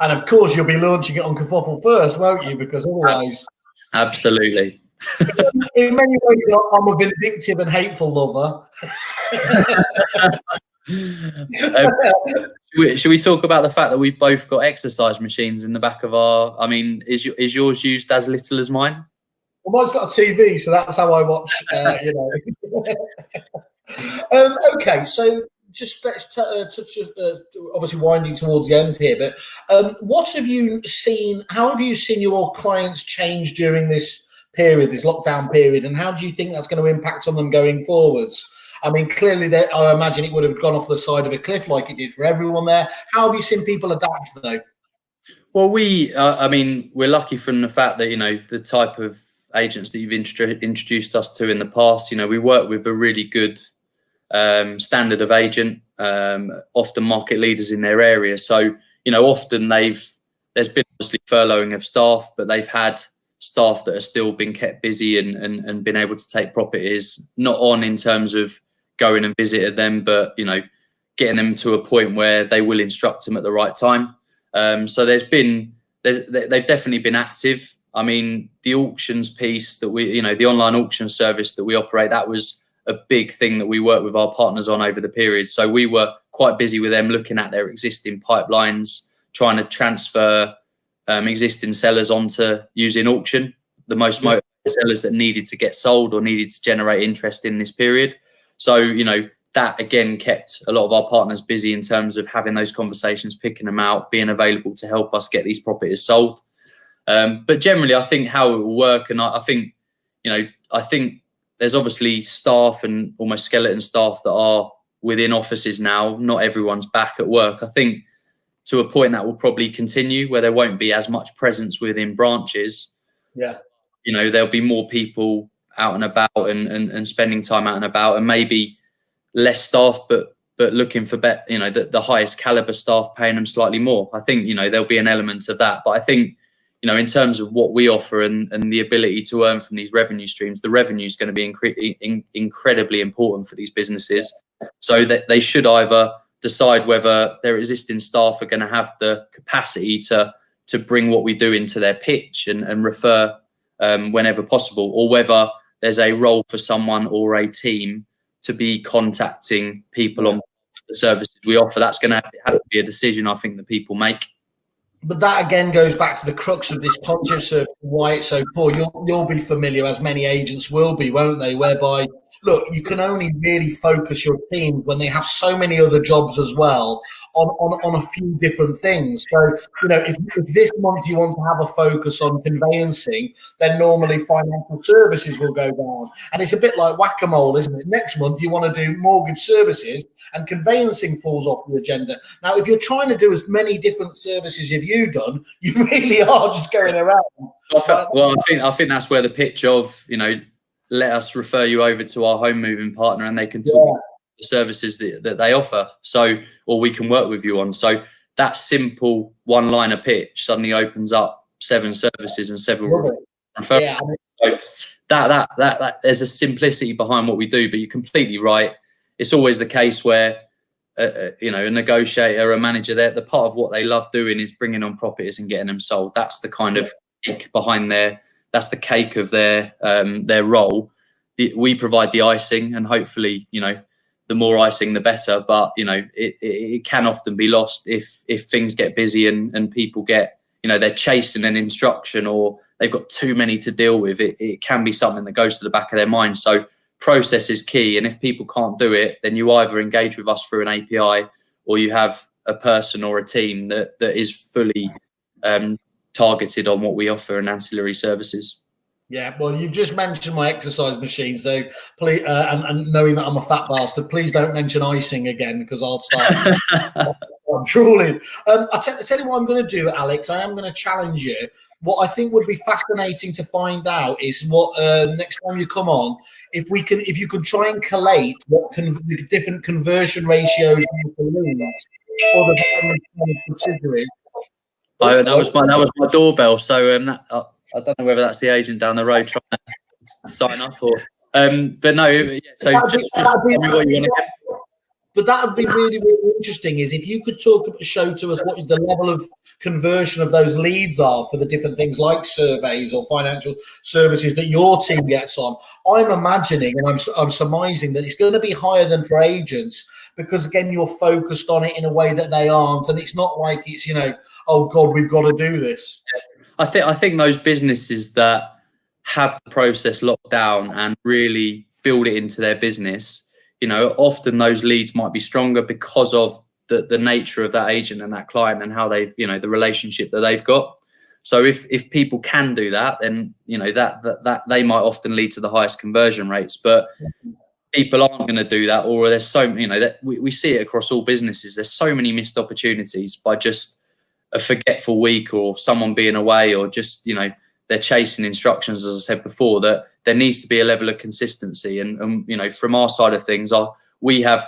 And of course, you'll be launching it on Kerfuffle first, won't you? Because otherwise... Absolutely. In many ways, I'm a vindictive and hateful lover. Should we talk about the fact that we've both got exercise machines in the back of our... I mean, is yours used as little as mine? Well, mine's got a TV, so that's how I watch, okay, so just let's touch, obviously winding towards the end here, but what have you seen, how have you seen your clients change during this period, this lockdown period, and how do you think that's going to impact on them going forwards? I mean, clearly, I imagine it would have gone off the side of a cliff like it did for everyone there. How have you seen people adapt, though? Well, we're lucky from the fact that, the type of agents that you've introduced us to in the past, we work with a really good standard of agent, often market leaders in their area. So, often there's been obviously furloughing of staff, but they've had staff that have still been kept busy and been able to take properties, not on in terms of going and visiting them, but, getting them to a point where they will instruct them at the right time. So they've definitely been active. I mean, the auctions piece that the online auction service that we operate, that was a big thing that we worked with our partners on over the period. So we were quite busy with them looking at their existing pipelines, trying to transfer existing sellers onto using auction, the most motivated sellers that needed to get sold or needed to generate interest in this period. So, that again kept a lot of our partners busy in terms of having those conversations, picking them out, being available to help us get these properties sold. But generally, I think how it will work, and I think there's obviously staff and almost skeleton staff that are within offices now. Not everyone's back at work. I think to a point that will probably continue, where there won't be as much presence within branches. Yeah. There'll be more people out and about and spending time out and about, and maybe less staff, but looking for the highest caliber staff, paying them slightly more. I think, there'll be an element of that. But I think, in terms of what we offer and the ability to earn from these revenue streams, the revenue is going to be incredibly important for these businesses. So that they should either decide whether their existing staff are going to have the capacity to bring what we do into their pitch and refer whenever possible, or whether there's a role for someone or a team to be contacting people on the services we offer. That's going to have to be a decision, I think, that people make. But that again goes back to the crux of this conscious of why it's so poor. You'll be familiar, as many agents will be, won't they? Whereby, look, you can only really focus your team when they have so many other jobs as well on a few different things. So, if this month you want to have a focus on conveyancing, then normally financial services will go down. And it's a bit like whack-a-mole, isn't it? Next month you want to do mortgage services, and conveyancing falls off the agenda. Now, if you're trying to do as many different services as you've done, you really are just going around. Well, I think that's where the pitch of, let us refer you over to our home moving partner and they can talk the services that they offer. So, or we can work with you on. So that simple one-liner pitch suddenly opens up 7 services and several referrals. Yeah. So that there's a simplicity behind what we do, but you're completely right. It's always the case where a negotiator, a manager, the part of what they love doing is bringing on properties and getting them sold. That's the kind of cake behind that's the cake of their role. We provide the icing, and hopefully, the more icing, the better. But it can often be lost if things get busy and people get, they're chasing an instruction or they've got too many to deal with. It can be something that goes to the back of their mind. So process is key, and if people can't do it, then you either engage with us through an API or you have a person or a team that is fully targeted on what we offer and ancillary services. Yeah, well, you've just mentioned my exercise machine, so please, and knowing that I'm a fat bastard, please don't mention icing again, because I'll start I'm drooling. I'll tell you what I'm going to do, Alex. I am going to challenge you. What I think would be fascinating to find out is what next time you come on, if you could try and collate what the different conversion ratios for leads for the subsidiaries. That was my doorbell. So I don't know whether that's the agent down the road trying to sign up or. But no. Yeah, so just tell me what you want to get. But that would be really, really interesting, is if you could show to us what the level of conversion of those leads are for the different things like surveys or financial services that your team gets on. I'm imagining, and I'm surmising, that it's going to be higher than for agents, because again, you're focused on it in a way that they aren't, and it's not like it's, oh God, we've got to do this. I think those businesses that have the process locked down and really build it into their business, often those leads might be stronger because of the nature of that agent and that client and how they've, the relationship that they've got. So if people can do that, then, that they might often lead to the highest conversion rates. But people aren't going to do that, or there's so, that we see it across all businesses. There's so many missed opportunities by just a forgetful week or someone being away, or just, they're chasing instructions, as I said before, that there needs to be a level of consistency. And from our side of things, we have,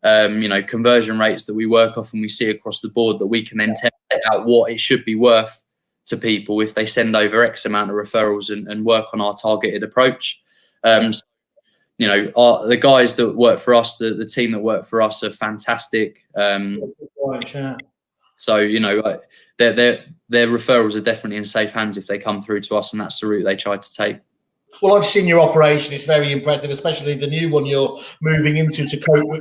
conversion rates that we work off and we see across the board that we can then template out what it should be worth to people if they send over X amount of referrals and work on our targeted approach. The guys that work for us, the team that work for us are fantastic. So, their referrals are definitely in safe hands if they come through to us, and that's the route they try to take. Well, I've seen your operation. It's very impressive, especially the new one you're moving into to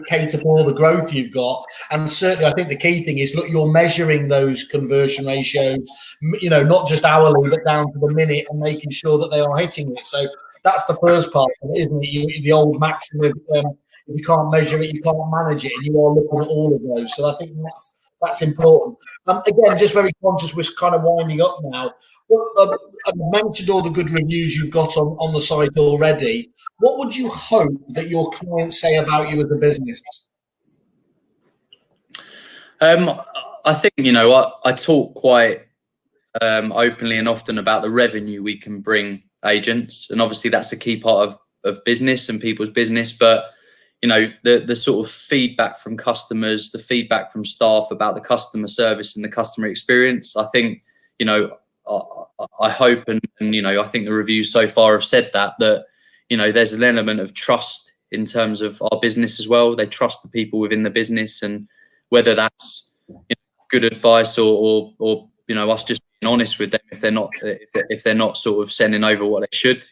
cater for all the growth you've got. And certainly, I think the key thing is, look, you're measuring those conversion ratios, not just hourly, but down to the minute, and making sure that they are hitting it. So that's the first part of it, isn't it? The old maxim of if you can't measure it, you can't manage it, and you are looking at all of those. So I think that's important. Again, just very conscious, we're kind of winding up now. I've mentioned all the good reviews you've got on the site already. What would you hope that your clients say about you as a business? I think, I talk quite openly and often about the revenue we can bring agents. And obviously that's a key part of business and people's business. But the sort of feedback from customers, the feedback from staff about the customer service and the customer experience, I think, I hope and I think the reviews so far have said that there's an element of trust in terms of our business as well. They trust the people within the business, and whether that's good advice or us just being honest with them if they're not sort of sending over what they should,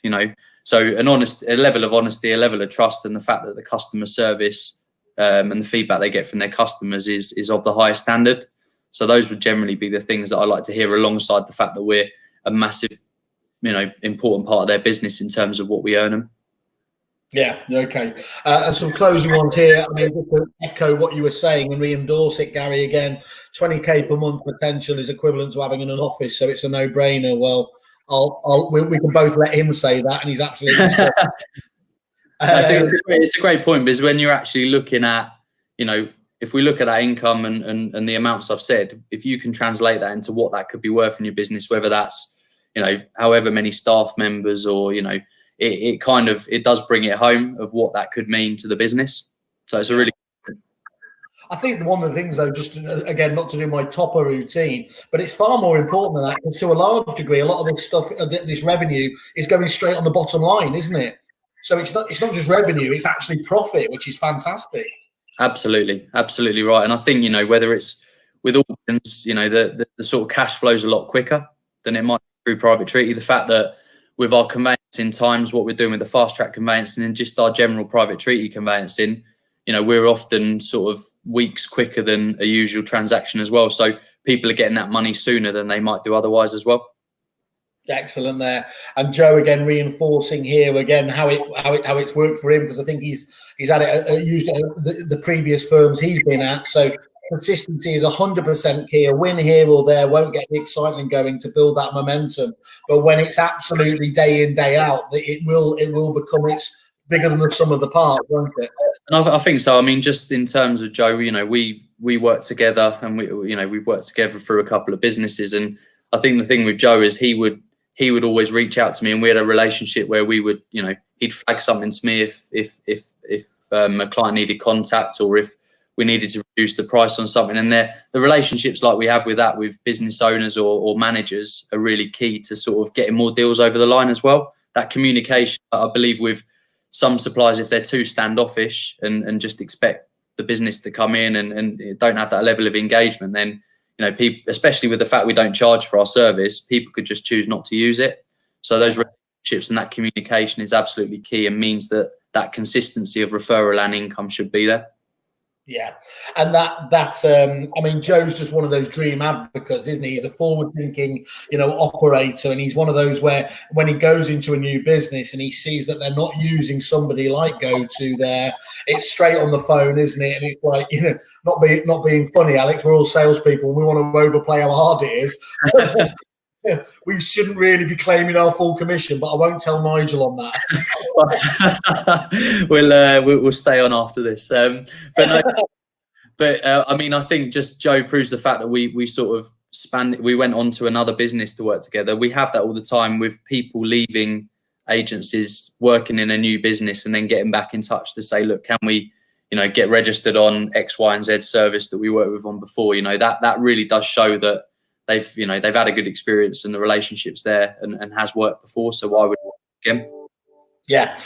So a level of honesty, a level of trust, and the fact that the customer service and the feedback they get from their customers is of the highest standard. So those would generally be the things that I like to hear, alongside the fact that we're a massive, important part of their business in terms of what we earn them. Yeah, okay. And some closing ones here. I mean, just to echo what you were saying and re-endorse it, Gary, again, 20k per month potential is equivalent to having in an office, so it's a no-brainer. Well, we can both let him say that, and he's absolutely spot on. It's a great point, because when you're actually looking at, if we look at that income and the amounts I've said, if you can translate that into what that could be worth in your business, whether that's, however many staff members or, it does bring it home of what that could mean to the business. So it's a really. I think one of the things, though, just again, not to do my topper routine, but it's far more important than that, because to a large degree, a lot of this stuff, this revenue is going straight on the bottom line, isn't it? So it's not just revenue, it's actually profit, which is fantastic. Absolutely right. And I think, whether it's with auctions, the sort of cash flows a lot quicker than it might be through private treaty. The fact that with our conveyancing times, what we're doing with the fast track conveyancing and just our general private treaty conveyancing, we're often sort of weeks quicker than a usual transaction as well. So people are getting that money sooner than they might do otherwise as well. Excellent there. And Joe, again, reinforcing here again how it's worked for him, because I think he's had it used the previous firms he's been at. So consistency is 100% key. A win here or there won't get the excitement going to build that momentum, but when it's absolutely day in, day out, it will become it's bigger than the sum of the parts, won't it? And I think so. I mean, just in terms of Joe, we work together, and we've worked together through a couple of businesses. And I think the thing with Joe is he would always reach out to me, and we had a relationship where we would, he'd flag something to me if a client needed contact, or if we needed to reduce the price on something. And the relationships like we have with business owners or managers are really key to sort of getting more deals over the line as well. That communication, I believe, with some suppliers, if they're too standoffish and just expect the business to come in and don't have that level of engagement, then, people, especially with the fact we don't charge for our service, people could just choose not to use it. So those relationships and that communication is absolutely key, and means that consistency of referral and income should be there. Yeah, and that's I mean, Joe's just one of those dream advocates, isn't he? He's a forward-thinking, operator, and he's one of those where when he goes into a new business and he sees that they're not using somebody like GOTO there, it's straight on the phone, isn't it? And it's like, not being funny, Alex. We're all salespeople. We want to overplay how hard it is. We shouldn't really be claiming our full commission, but I won't tell Nigel on that. We'll stay on after this. I mean, I think just Joe proves the fact that we sort of we went on to another business to work together. We have that all the time with people leaving agencies, working in a new business, and then getting back in touch to say, look, can we, get registered on X, Y, and Z service that we worked with on before? That really does show that they've had a good experience and the relationship's there and has worked before. So why would again? Yeah.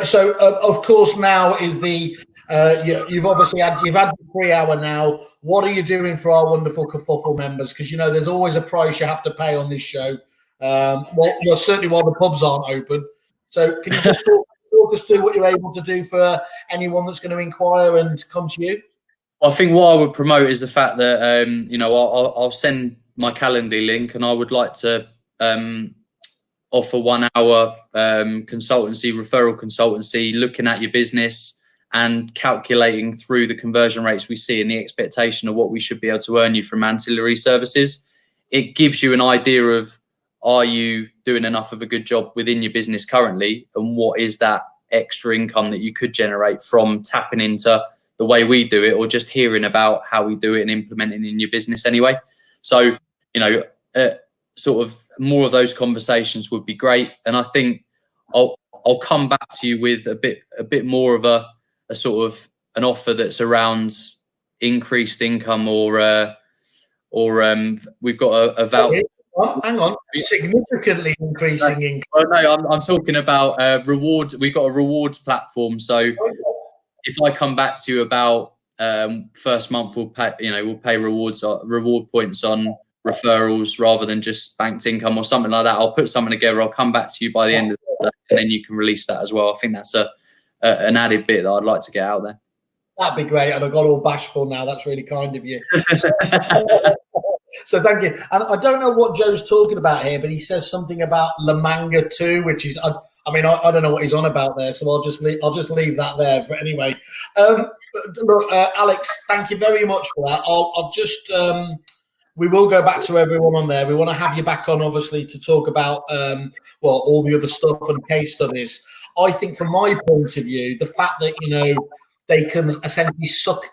So of course now is the you've had the 3 hour now. What are you doing for our wonderful Kerfuffle members? Because there's always a price you have to pay on this show. Well, certainly while the pubs aren't open. So can you just talk us through what you're able to do for anyone that's going to inquire and come to you? I think what I would promote is the fact that I'll send my Calendly link, and I would like to offer 1 hour referral consultancy, looking at your business and calculating through the conversion rates we see and the expectation of what we should be able to earn you from ancillary services. It gives you an idea of, are you doing enough of a good job within your business currently, and what is that extra income that you could generate from tapping into the way we do it, or just hearing about how we do it and implementing in your business anyway. So, sort of more of those conversations would be great. And I think I'll come back to you with a bit more of a sort of an offer that's around increased income, or we've got a voucher. Hang on, significantly increasing income. Oh, no, I'm talking about rewards. We've got a rewards platform. So if I come back to you about first month, we'll pay reward points on referrals rather than just banked income or something like that. I'll put something together. I'll come back to you by the end of the day, and then you can release that as well. I think that's an added bit that I'd like to get out there. That'd be great. And I got all bashful now. That's really kind of you. So thank you. And I don't know what Joe's talking about here, but he says something about La Manga 2, which is, I don't know what he's on about there. So I'll just leave that there for anyway. Look, Alex, thank you very much for that. I'll just, we will go back to everyone on there. We want to have you back on, obviously, to talk about, all the other stuff and case studies. I think from my point of view, the fact that, they can essentially suck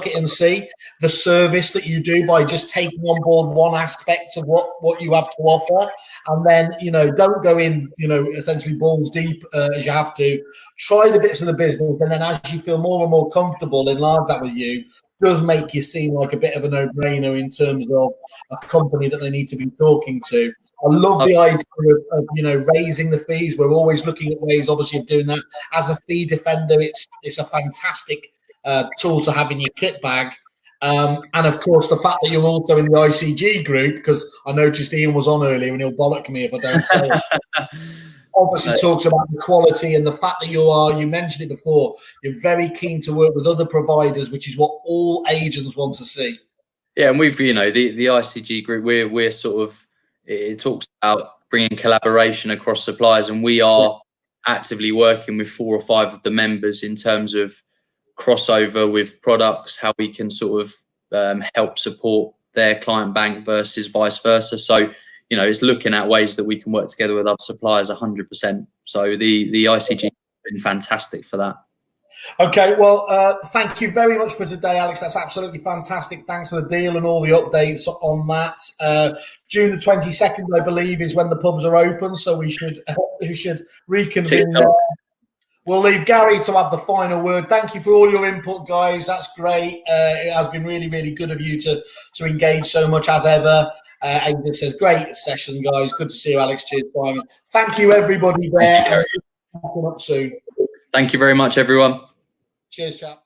it and see the service that you do by just taking on board one aspect of what you have to offer. And then, don't go in, essentially balls deep as you have to. Try the bits of the business, and then as you feel more and more comfortable, enlarge that with you. Does make you seem like a bit of a no-brainer in terms of a company that they need to be talking to. I love the idea of raising the fees. We're always looking at ways, obviously, of doing that. As a fee defender, it's a fantastic tool to have in your kit bag. And of course, the fact that you're also in the ICG group, because I noticed Ian was on earlier, and he'll bollock me if I don't say it. Obviously talks about the quality and the fact that you mentioned it before, you're very keen to work with other providers, which is what all agents want to see. Yeah, and we've, the ICG group, we're sort of, it talks about bringing collaboration across suppliers, and we are actively working with 4 or 5 of the members in terms of crossover with products, how we can sort of help support their client bank versus vice versa. So, it's looking at ways that we can work together with other suppliers 100%. So the ICG has been fantastic for that. Okay, well, thank you very much for today, Alex. That's absolutely fantastic. Thanks for the deal and all the updates on that. June the 22nd, I believe, is when the pubs are open, so we should reconvene there. We'll leave Gary to have the final word. Thank you for all your input, guys. That's great. It has been really, really good of you to engage so much as ever. It says, great session, guys. Good to see you, Alex. Cheers, Simon. Thank you, everybody there. Coming up soon. Thank you very much, everyone. Cheers, chap.